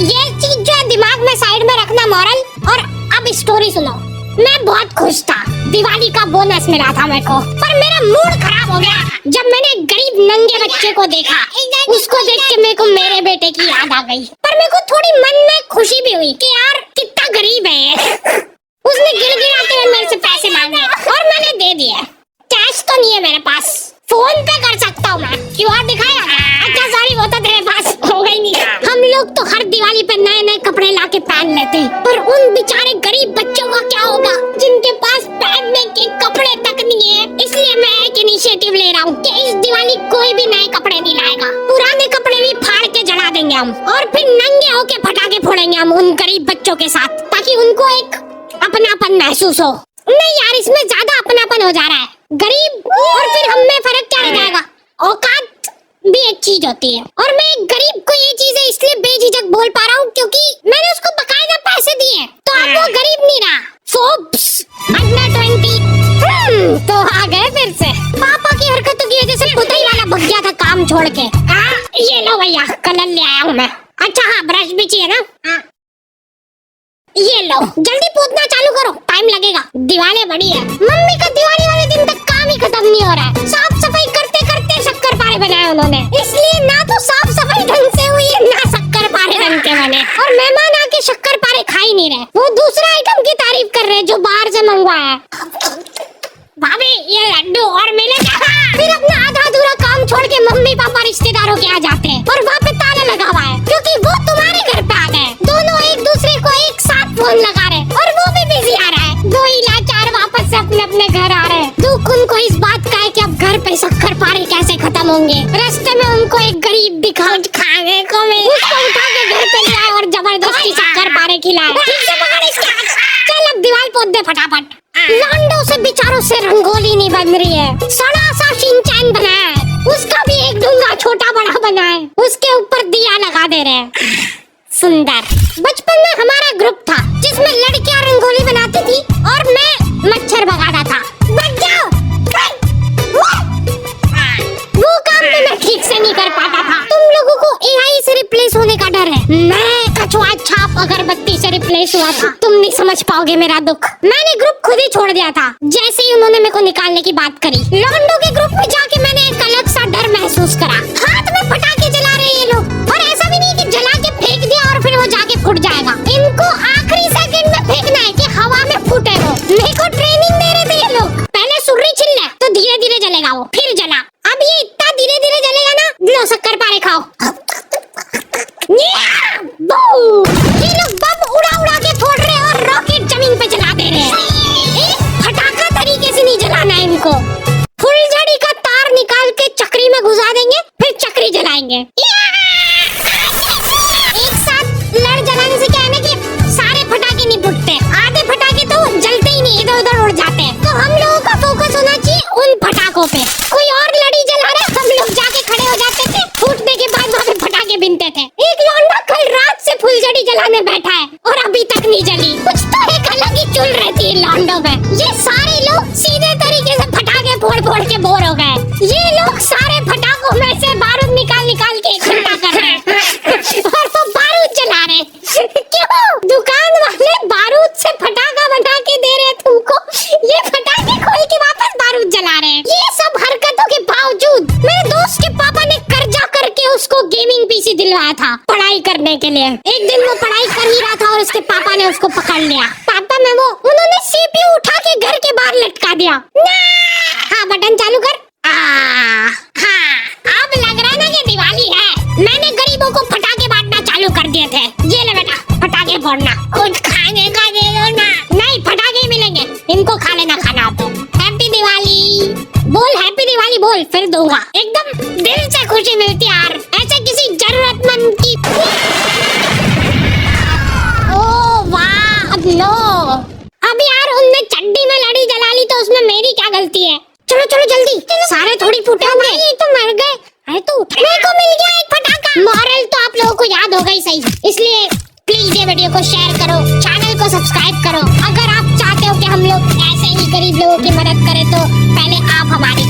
ये चीज जो है दिमाग में साइड में रखना मॉरल। और अब स्टोरी सुनो। मैं बहुत खुश था, दिवाली का बोनस मिला था मेरे को, पर मेरा मूड खराब हो गया जब मैंने गरीब नंगे बच्चे को देखा। उसको देख के मेरे को मेरे बेटे की याद आ गई, पर मेरे को थोड़ी मन में खुशी भी हुई कि यार कितना गरीब है। उसने गिड़गिड़ाते हुए मेरे से पैसे मांगे और मैंने दे दिए। कैश तो नहीं है मेरे पास, फोन पे कर सकता हूँ मैं। क्यूआर दिखाया? अच्छा सॉरी, वो तो तेरे पास होगा ही नहीं। हम लोग तो हर दिवाली पे नए नए कपड़े लाके पहन लेते हैं, पर उन बेचारे गरीब बच्चों का क्या होगा जिनके पास पहनने के कपड़े तक नहीं है। इसलिए मैं एक इनिशिएटिव ले रहा हूँ कि इस दिवाली कोई भी नए कपड़े नहीं लाएगा, पुराने कपड़े भी फाड़ के जला देंगे हम, और फिर नंगे होके पटाखे फोड़ेंगे हम उन गरीब बच्चों के साथ, ताकि उनको एक अपनापन महसूस हो। नहीं यार, इसमें ज्यादा अपनापन हो जा रहा है। गरीब और फिर हम में फर्क क्या रह जाएगा? औकात भी एक चीज होती है, और मैं एक गरीब को ये चीजें इसलिए बेझिझक बोल पा रहा हूँ क्योंकि मैंने उसको बकायदा पैसे दिए, तो अब वो गरीब नहीं रहा। फोर्ब्स अंडर 20 तो आ गए फिर से। पापा की हरकतों की वजह से पुतली वाला भग गया था काम छोड़ के। ये लो भैया, कलर ले आया हूँ मैं। अच्छा हाँ, ब्रश भी चाहिए ना? ये लो, जल्दी पोतना चालू करो, टाइम लगेगा। दिवाली बड़ी है। मम्मी का दिवाली वाले दिन तक काम ही खत्म नहीं हो रहा है। साफ सफाई करते करते शक्कर पारे बनाए उन्होंने, इसलिए ना तो साफ सफाई ढंग से हुई है ना शक्कर पारे ढंग के बने, और मेहमान आके शक्कर पारे खा ही नहीं रहे। वो दूसरा आइटम की तारीफ कर रहे हैं जो बाहर से मंगवाया है। भाभी ये लड्डू और मिलेगा। फिर अपना आधा अधूरा काम छोड़ के मम्मी पापा रिश्तेदारों के आ जाते हैं, और वहाँ पे ताला लगा हुआ है क्योंकि वो तुम्हारे घर पे आ गए। दोनों एक दूसरे को एक साथ फोन लगा रहे, और वो भी बिजी आ रहा है। दो ही लाचार वापस से अपने अपने घर आ रहे हैं। दुख उनको इस बात का है कि अब घर पे शक्कर पारे कैसे खत्म होंगे। रास्ते में उनको एक गरीब दिखा खाने को मिला, उसको उठा के घर पे ले आए और जबरदस्ती शक्कर पारे खिलाए। ठीक से पकड़ इसके हाथ। चल अब दीवार पोत दे फटाफट। लॉन्डो से बेचारों से रंगोली नहीं बन रही है। सड़ा सा शिनचैन बनाया है, उसका भी एक डूंगा छोटा बड़ा बना है, उसके ऊपर दिया लगा दे रहे हैं। सुंदर। बचपन में हमारा ग्रुप था जिसमें लड़कियां रंगोली बनाती थी और मैं मच्छर भगाता था। बच जाओ। वो काम भी मैं ठीक से नहीं कर पाता था। तुम लोगों को एआई से रिप्लेस होने का डर है, मैं कछुआ छाप अगरबत्ती से रिप्लेस हुआ था। तुम नहीं समझ पाओगे मेरा दुख। मैंने ग्रुप खुद ही छोड़ दिया था जैसे ही उन्होंने मेरे को निकालने की बात करी। लॉन्डो के ग्रुप में जाके मैंने एक अलग सा डर महसूस करा। हाथ में पटाखे जला रहे ये लोग, और ऐसा भी नहीं कि जला के फेंक दिया और फिर वो जाके फूट जाएगा। इनको आखिरी सेकंड में फेंकना है कि हवा में फूटे वो। मेरे को ट्रेनिंग दे रहे थे ये लोग। पहले सुर्री छिलना तो धीरे धीरे जलेगा वो, फिर जला। अब ये इतना धीरे धीरे जलेगा ना, लो शक्कर पारे खाओ। ये लोग बम उड़ा उड़ा के फोड़ रहे हैं और रॉकेट जमीन पे जला दे रहे हैं। एक फटाका तरीके से नहीं जलाना है इनको। फुलझड़ी का तार निकाल के चक्री में घुसा देंगे, फिर चक्री जलाएंगे। एक साथ लड़ जलाने से क्या है ना कि सारे फटाके नहीं फूटते, आधे फटाके तो जलते ही नहीं, इधर उधर उड़ जाते हैं। तो हम लोगों का फोकस होना चाहिए उन फटाकों पे। कोई और लड़ी जला रहा है, हम लोग जाके खड़े हो जाते थे, फूटने के बाद वहाँ पे फटाके बिनते थे। एक लौंडा कल रात से फुलझड़ी जलाने बैठा है और अभी तक नहीं जली। कुछ तो एक अलग ही चुल रहती है लौंडों में। ये सारे लोग सीधे तरीके से फटाके फोड़ फोड़ के बोर हो गए। ये लोग सारे फटाकों में से बारूद निकाल निकाल के इकट्ठा कर रहे हैं और वो बारूद जला रहे। क्यों? दुकान वाले बारूद से फटाका बना के दे रहे तुमको, ये फटाके खोल के वापस बारूद जला रहे हैं। ये सब हरकतों के बावजूद मेरे दोस्त के पापा ने कर्जा करके उसको गेमिंग पीसी दिलवाया था पढ़ाई करने के लिए। एक दिन वो पढ़ाई कर ही रहा था और उसके पापा ने उसको पकड़ लिया। पापा में वो उन्होंने सीपीयू उठा के घर के बाहर लटका दिया। हाँ बटन चालू कर। हाँ अब लग रहा है ना कि दिवाली है। मैंने गरीबों को फटाके बांटना चालू कर दिए थे। ये ले बेटा फटाके फोड़ना, कुछ खाने का दे दो ना। नहीं फटाके मिलेंगे, इनको खा लेना खाना। तो हैप्पी दिवाली बोल, हैप्पी दिवाली बोल, फिर दूंगा। एकदम दिल से खुशी मिलती है यार, ऐसे किसी जरूरतमंद की। ओ वाह, अब लो। अब यार उनने चड्डी में लड़ी जला ली तो उसमें मेरी क्या गलती है? चलो चलो जल्दी, सारे थोड़ी फूटे होंगे। ये तो मर गए। अरे तो मेरे को मिल गया एक फटाका। मॉरल तो आप लोगों को याद हो गई सही, इसलिए प्लीज ये वीडियो को शेयर करो, चैनल को सब्सक्राइब करो। अगर आप चाहते हो कि हम लोग ऐसे ही गरीब लोगों की मदद करें तो पहले आप हमारे